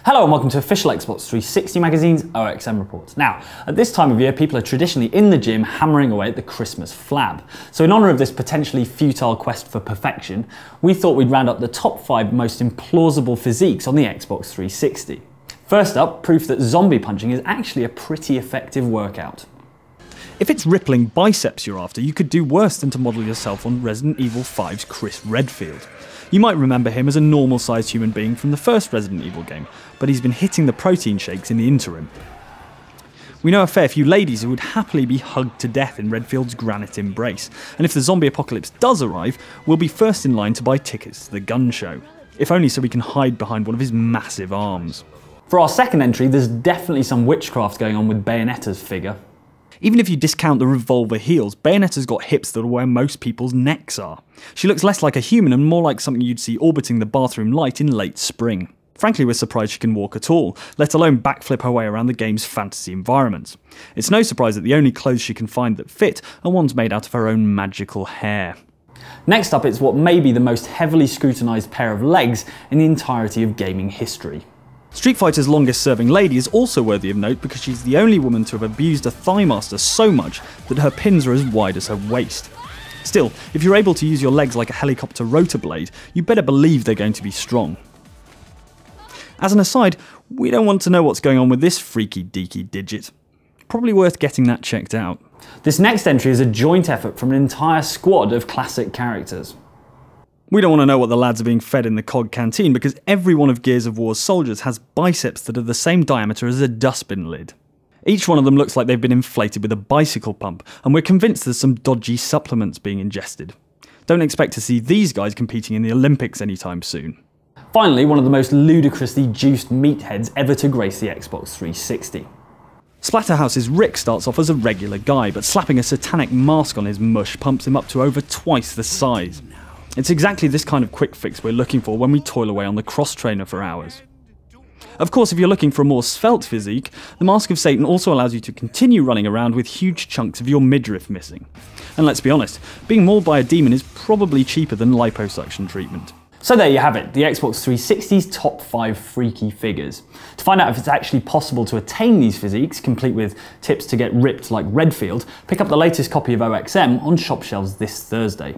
Hello and welcome to official Xbox 360 magazine's OXM Report. Now, at this time of year, people are traditionally in the gym hammering away at the Christmas flab. So in honour of this potentially futile quest for perfection, we thought we'd round up the top 5 most implausible physiques on the Xbox 360. First up, proof that zombie punching is actually a pretty effective workout. If it's rippling biceps you're after, you could do worse than to model yourself on Resident Evil 5's Chris Redfield. You might remember him as a normal-sized human being from the first Resident Evil game, but he's been hitting the protein shakes in the interim. We know a fair few ladies who would happily be hugged to death in Redfield's granite embrace, and if the zombie apocalypse does arrive, we'll be first in line to buy tickets to the gun show. If only so we can hide behind one of his massive arms. For our second entry, there's definitely some witchcraft going on with Bayonetta's figure. Even if you discount the revolver heels, Bayonetta's got hips that are where most people's necks are. She looks less like a human and more like something you'd see orbiting the bathroom light in late spring. Frankly, we're surprised she can walk at all, let alone backflip her way around the game's fantasy environments. It's no surprise that the only clothes she can find that fit are ones made out of her own magical hair. Next up, it's what may be the most heavily scrutinised pair of legs in the entirety of gaming history. Street Fighter's longest serving lady is also worthy of note because she's the only woman to have abused a thigh master so much that her pins are as wide as her waist. Still, if you're able to use your legs like a helicopter rotor blade, you better believe they're going to be strong. As an aside, we don't want to know what's going on with this freaky deaky digit. Probably worth getting that checked out. This next entry is a joint effort from an entire squad of classic characters. We don't want to know what the lads are being fed in the COG canteen because every one of Gears of War's soldiers has biceps that are the same diameter as a dustbin lid. Each one of them looks like they've been inflated with a bicycle pump, and we're convinced there's some dodgy supplements being ingested. Don't expect to see these guys competing in the Olympics anytime soon. Finally, one of the most ludicrously juiced meatheads ever to grace the Xbox 360. Splatterhouse's Rick starts off as a regular guy, but slapping a satanic mask on his mush pumps him up to over twice the size. It's exactly this kind of quick fix we're looking for when we toil away on the cross trainer for hours. Of course, if you're looking for a more svelte physique, the Mask of Satan also allows you to continue running around with huge chunks of your midriff missing. And let's be honest, being mauled by a demon is probably cheaper than liposuction treatment. So there you have it, the Xbox 360's top 5 freaky figures. To find out if it's actually possible to attain these physiques, complete with tips to get ripped like Redfield, pick up the latest copy of OXM on shop shelves this Thursday.